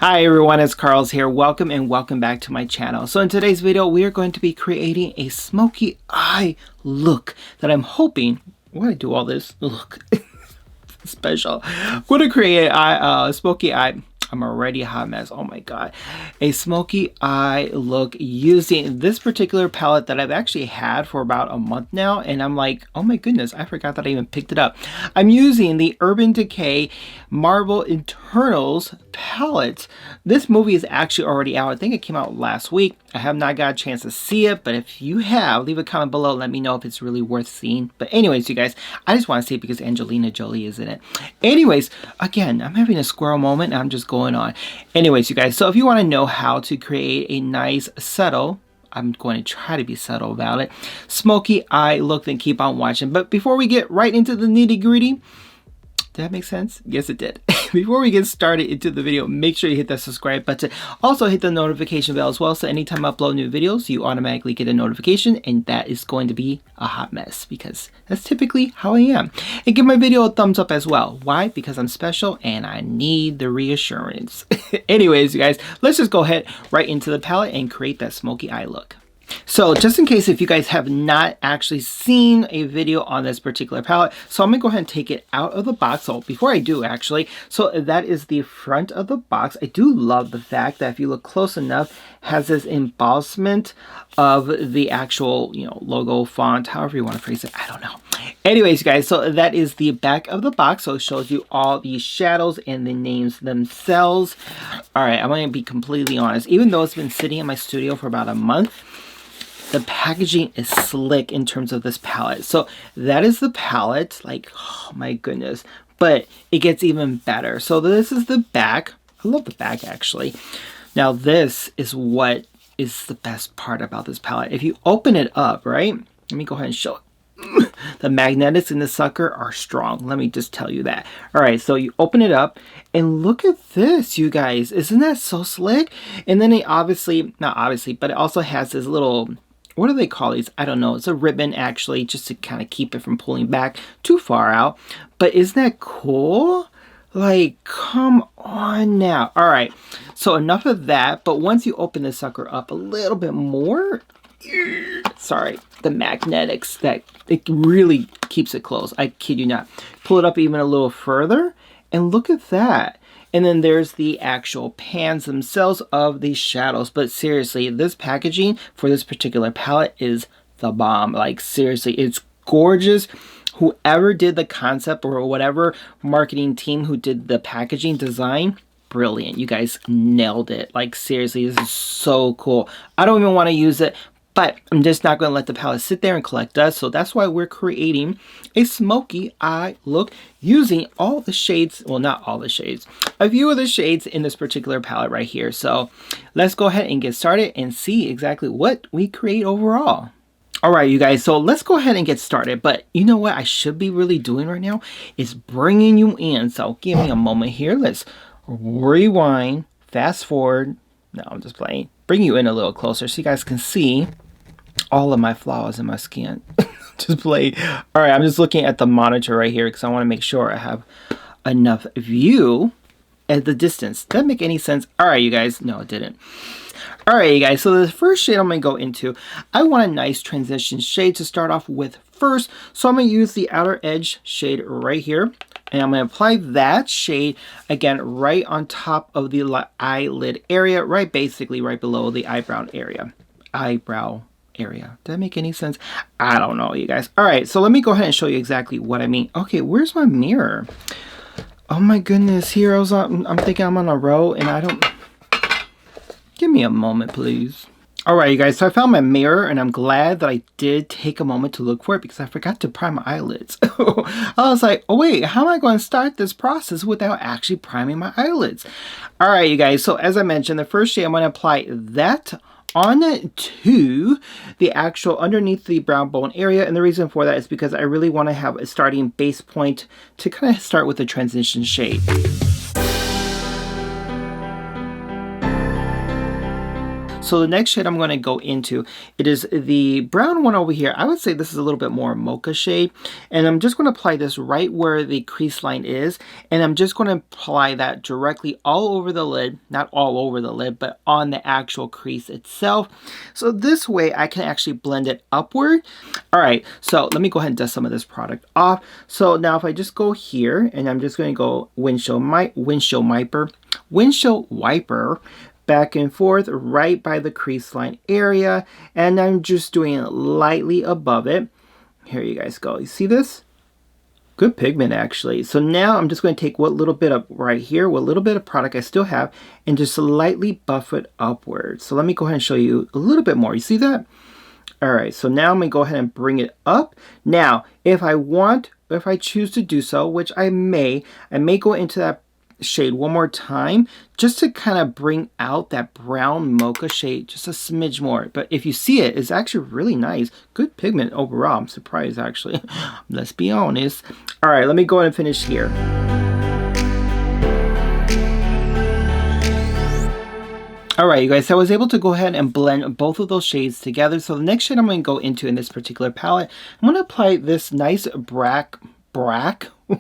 Hi everyone, it's Carl's here. Welcome and welcome back to my channel. So in today's video, we are going to be creating a smoky eye look that I'm hoping, why do I do all this? Look, special. I'm going to create a smoky eye. I'm already a hot mess. Oh my god. A smoky eye look using this particular palette that I've actually had for about a month now. And I'm like, oh my goodness, I forgot that I even picked it up. I'm using the Urban Decay Eternals Palette. This movie is actually already out. I think it came out last week. I have not got a chance to see it, but if you have, leave a comment below. Let me know if it's really worth seeing. But anyways, you guys, I just want to see it because Angelina Jolie is in it. Anyways, again, I'm having a squirrel moment and I'm just going on. Anyways, you guys, so if you want to know how to create a nice subtle, I'm going to try to be subtle about it, smoky eye look, then keep on watching. But before we get right into the nitty gritty, did that make sense? Yes, it did. Before we get started into the video, make sure you hit that subscribe button. Also hit the notification bell as well, so anytime I upload new videos, you automatically get a notification, and that is going to be a hot mess because that's typically how I am. And give my video a thumbs up as well. Why? Because I'm special and I need the reassurance. Anyways, you guys, let's just go ahead right into the palette and create that smoky eye look. So just in case if you guys have not actually seen a video on this particular palette, so I'm gonna go ahead and take it out of the box. So before I do actually, so that is the front of the box. I do love the fact that if you look close enough, has this embossment of the actual, logo font, however you want to phrase it, I don't know. Anyways, guys, so that is the back of the box. So it shows you all the shadows and the names themselves. All right, I'm gonna be completely honest. Even though it's been sitting in my studio for about a month, the packaging is slick in terms of this palette. So that is the palette, like, oh my goodness. But it gets even better. So this is the back. I love the back actually. Now this is what is the best part about this palette. If you open it up, right? Let me go ahead and show it. The magnetics in the sucker are strong. Let me just tell you that. All right, so you open it up and look at this, you guys. Isn't that so slick? And then it obviously, not obviously, but it also has this little, what do they call these? I don't know. It's a ribbon actually, just to kind of keep it from pulling back too far out. But isn't that cool? Like, come on now. All right, so enough of that. But once you open the sucker up a little bit more, sorry, the magnetics, that it really keeps it closed. I kid you not. Pull it up even a little further and look at that. And then there's the actual pans themselves of these shadows. But seriously, this packaging for this particular palette is the bomb. Like, seriously, it's gorgeous. Whoever did the concept or whatever marketing team who did the packaging design, brilliant. You guys nailed it. Like, seriously, this is so cool. I don't even want to use it, but I'm just not going to let the palette sit there and collect dust. So that's why we're creating a smoky eye look using all the shades. Well, not all the shades. A few of the shades in this particular palette right here. So let's go ahead and get started and see exactly what we create overall. All right, you guys, so let's go ahead and get started. But you know what I should be really doing right now is bringing you in. So give me a moment here. Let's rewind, fast forward. No, I'm just playing. Bring you in a little closer so you guys can see all of my flaws in my skin. Just play. All right, I'm just looking at the monitor right here because I want to make sure I have enough view at the distance. Did that make any sense? All right, you guys. No, it didn't. All right, you guys. So the first shade I'm going to go into, I want a nice transition shade to start off with first. So I'm going to use the outer edge shade right here. And I'm going to apply that shade, again, right on top of the eyelid area, right basically right below the eyebrow area. Did that make any sense? I don't know, you guys. All right, so let me go ahead and show you exactly what I mean. Okay, where's my mirror? Oh my goodness, heroes. I'm thinking I'm on a row and I don't... Give me a moment, please. All right, you guys, so I found my mirror and I'm glad that I did take a moment to look for it because I forgot to prime my eyelids. I was like, oh wait, how am I going to start this process without actually priming my eyelids? All right, you guys, so as I mentioned, the first shade I'm going to apply that on to the actual underneath the brown bone area. And the reason for that is because I really want to have a starting base point to kind of start with a transition shade. So the next shade I'm going to go into, it is the brown one over here. I would say this is a little bit more mocha shade, and I'm just going to apply this right where the crease line is, and I'm just going to apply that directly all over the lid, not all over the lid, but on the actual crease itself. So this way I can actually blend it upward. All right, so let me go ahead and dust some of this product off. So now if I just go here, and I'm just going to go windshield wiper back and forth right by the crease line area, and I'm just doing it lightly above it. Here you guys go. You see this? Good pigment actually. So now I'm just going to take what little bit of right here, what little bit of product I still have, and just lightly buff it upwards. So let me go ahead and show you a little bit more. You see that? All right, so now I'm going to go ahead and bring it up. Now, if I choose to do so, which I may go into that shade one more time just to kind of bring out that brown mocha shade just a smidge more. But if you see it, it's actually really nice. Good pigment overall. I'm surprised actually. Let's be honest. All right, let me go ahead and finish here. Alright you guys, so I was able to go ahead and blend both of those shades together. So the next shade I'm going to go into in this particular palette, I'm going to apply this nice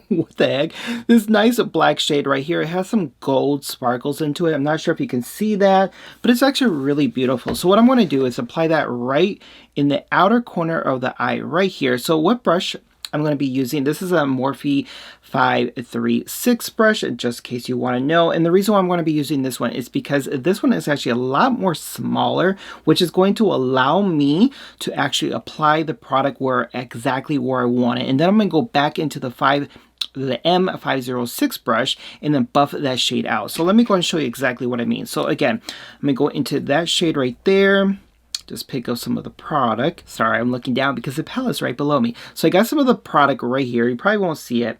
what the heck? This nice black shade right here. It has some gold sparkles into it. I'm not sure if you can see that, but it's actually really beautiful. So what I'm going to do is apply that right in the outer corner of the eye right here. So what brush I'm going to be using, this is a Morphe 536 brush, just in case you want to know. And the reason why I'm going to be using this one is because this one is actually a lot more smaller, which is going to allow me to actually apply the product exactly where I want it. And then I'm going to go back into the M506 brush and then buff that shade out. So let me go and show you exactly what I mean. So again, I'm going to go into that shade right there. Just pick up some of the product. Sorry, I'm looking down because the palette's right below me. So I got some of the product right here. You probably won't see it.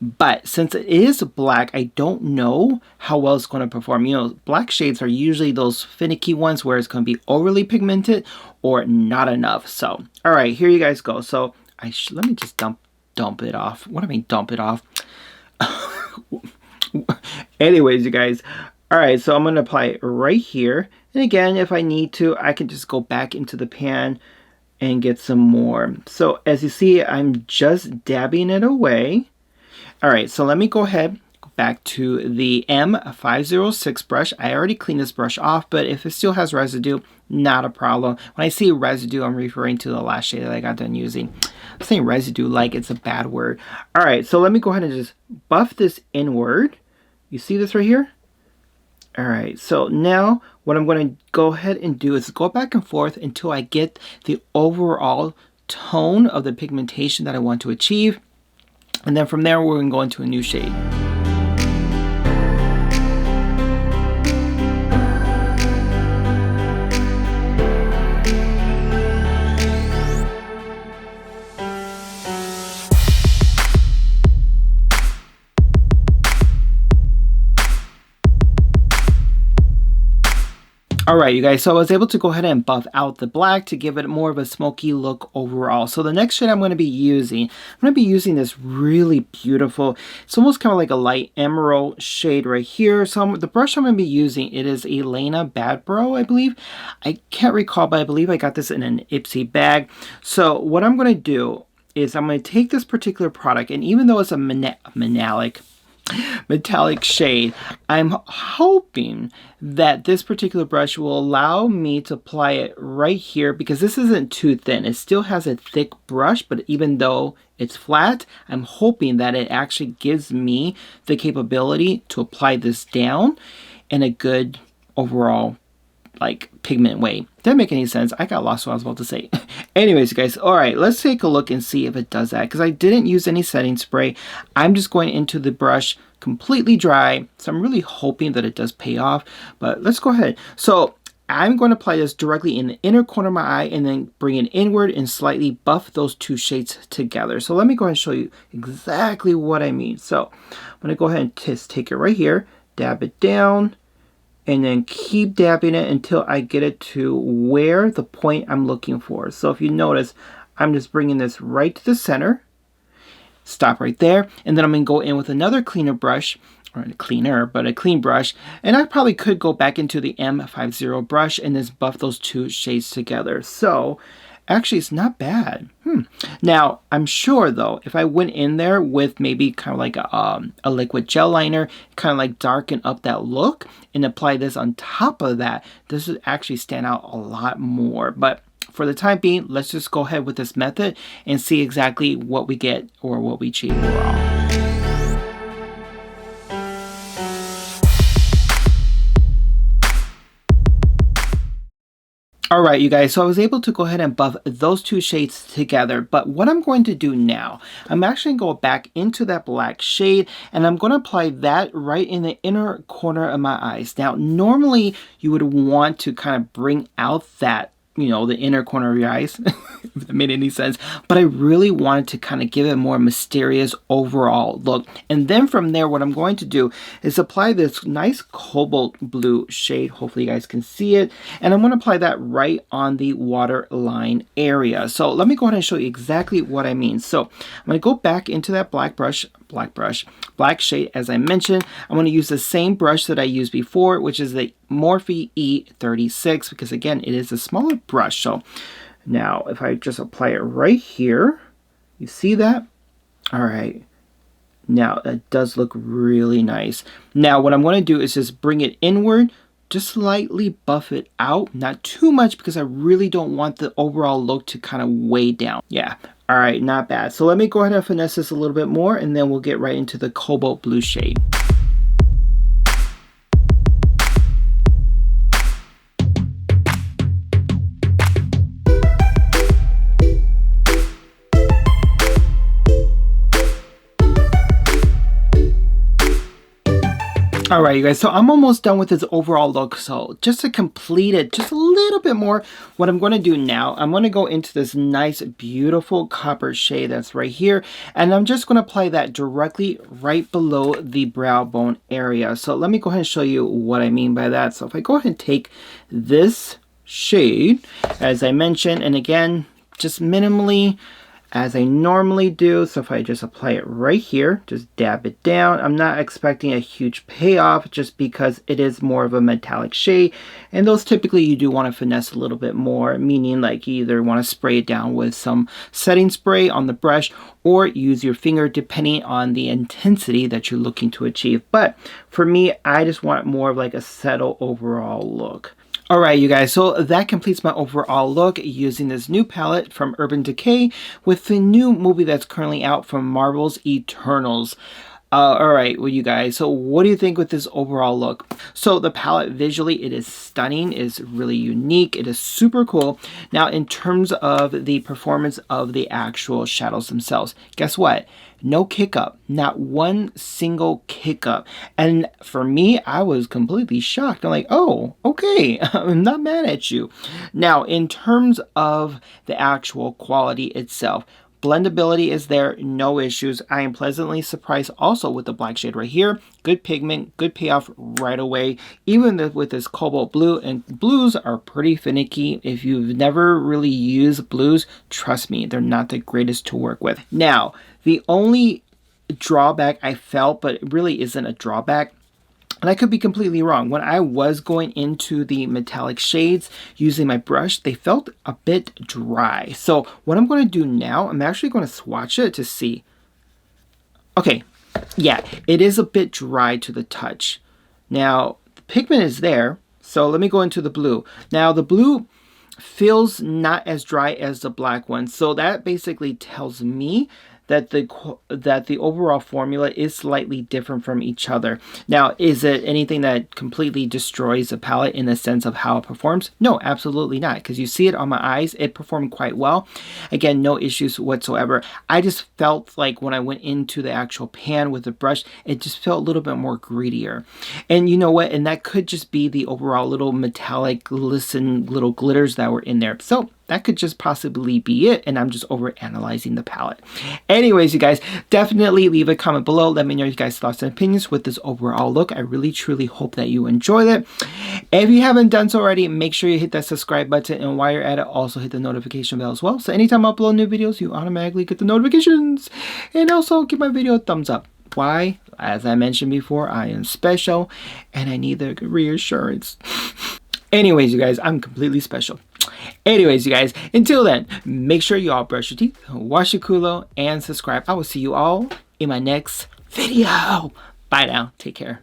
But since it is black, I don't know how well it's going to perform. You know, black shades are usually those finicky ones where it's going to be overly pigmented or not enough. So, all right, here you guys go. So let me just dump it off. What do I mean dump it off? Anyways, you guys. All right, so I'm going to apply it right here. And again, if I need to, I can just go back into the pan and get some more. So as you see, I'm just dabbing it away. All right, so let me go ahead, go back to the M506 brush. I already cleaned this brush off, but if it still has residue, not a problem. When I say residue, I'm referring to the last shade that I got done using. I'm saying residue like it's a bad word. All right, so let me go ahead and just buff this inward. You see this right here? All right, so now what I'm going to go ahead and do is go back and forth until I get the overall tone of the pigmentation that I want to achieve. And then from there, we're going to go into a new shade. Alright you guys, so I was able to go ahead and buff out the black to give it more of a smoky look overall. So the next shade I'm going to be using, this really beautiful, it's almost kind of like a light emerald shade right here. So the brush I'm going to be using, it is Elena Badbro, I believe. I can't recall, but I believe I got this in an Ipsy bag. So what I'm going to do is I'm going to take this particular product, and even though it's a metallic shade, I'm hoping that this particular brush will allow me to apply it right here, because this isn't too thin. It still has a thick brush, but even though it's flat, I'm hoping that it actually gives me the capability to apply this down in a good overall like pigment way. Didn't make any sense. I got lost what I was about to say. Anyways, guys, all right, let's take a look and see if it does that, because I didn't use any setting spray. I'm just going into the brush completely dry, so I'm really hoping that it does pay off. But let's go ahead. So I'm going to apply this directly in the inner corner of my eye and then bring it inward and slightly buff those two shades together. So let me go ahead and show you exactly what I mean. So I'm going to go ahead and just take it right here, dab it down, and then keep dabbing it until I get it to where the point I'm looking for. So if you notice, I'm just bringing this right to the center. Stop right there. And then I'm going to go in with another cleaner brush or a cleaner, but a clean brush. And I probably could go back into the M50 brush and just buff those two shades together. So actually, it's not bad. Now, I'm sure though, if I went in there with maybe kind of like a liquid gel liner, kind of like darken up that look and apply this on top of that, this would actually stand out a lot more. But for the time being, let's just go ahead with this method and see exactly what we get or what we achieve overall. Alright you guys, so I was able to go ahead and buff those two shades together, but what I'm going to do now, I'm actually going to go back into that black shade and I'm going to apply that right in the inner corner of my eyes. Now normally you would want to kind of bring out that, you know, the inner corner of your eyes, if that made any sense, but I really wanted to kind of give it a more mysterious overall look. And then from there, what I'm going to do is apply this nice cobalt blue shade. Hopefully you guys can see it. And I'm going to apply that right on the waterline area. So let me go ahead and show you exactly what I mean. So I'm going to go back into that black shade, as I mentioned. I'm going to use the same brush that I used before, which is the Morphe E36, because again, it is a smaller brush. So now if I just apply it right here, you see that? All right. Now that does look really nice. Now what I'm going to do is just bring it inward, just slightly buff it out, not too much because I really don't want the overall look to kind of weigh down. Yeah. All right, not bad. So let me go ahead and finesse this a little bit more and then we'll get right into the cobalt blue shade. Alright you guys, so I'm almost done with this overall look. So just to complete it just a little bit more, what I'm going to do now, I'm going to go into this nice beautiful copper shade that's right here, and I'm just going to apply that directly right below the brow bone area. So let me go ahead and show you what I mean by that. So if I go ahead and take this shade, as I mentioned, and again, just minimally, as I normally do. So if I just apply it right here, just dab it down. I'm not expecting a huge payoff just because it is more of a metallic shade. And those typically you do want to finesse a little bit more, meaning like you either want to spray it down with some setting spray on the brush or use your finger depending on the intensity that you're looking to achieve. But for me, I just want more of like a settled overall look. Alright you guys, so that completes my overall look using this new palette from Urban Decay with the new movie that's currently out from Marvel's Eternals. Alright, well you guys, so what do you think with this overall look? So the palette visually, it is stunning, it's really unique, it is super cool. Now in terms of the performance of the actual shadows themselves, guess what? No kick up, not one single kick up. And for me, I was completely shocked. I'm like, oh, okay, I'm not mad at you. Now, in terms of the actual quality itself, blendability is there, no issues. I am pleasantly surprised also with the black shade right here. Good pigment, good payoff right away. Even with this cobalt blue, and blues are pretty finicky. If you've never really used blues, trust me, they're not the greatest to work with. Now, the only drawback I felt, but it really isn't a drawback, and I could be completely wrong. When I was going into the metallic shades using my brush, they felt a bit dry. So what I'm going to do now, I'm actually going to swatch it to see. Okay, yeah, it is a bit dry to the touch. Now, the pigment is there, so let me go into the blue. Now, the blue feels not as dry as the black one, so that basically tells me that the overall formula is slightly different from each other. Now, is it anything that completely destroys the palette in the sense of how it performs? No, absolutely not, because you see it on my eyes, it performed quite well. Again, no issues whatsoever. I just felt like when I went into the actual pan with the brush, it just felt a little bit more grittier. And you know what? And that could just be the overall little metallic glisten little glitters that were in there. So that could just possibly be it, and I'm just over analyzing the palette. Anyways, you guys, definitely leave a comment below. Let me know your guys' thoughts and opinions with this overall look. I really, truly hope that you enjoyed it. If you haven't done so already, make sure you hit that subscribe button, and while you're at it, also hit the notification bell as well. So anytime I upload new videos, you automatically get the notifications. And also give my video a thumbs up. Why? as I mentioned before, I am special and I need the reassurance. Anyways, you guys, I'm completely special. Anyways, you guys, until then, make sure you all brush your teeth, wash your culo, and subscribe. I will see you all in my next video. Bye now. Take care.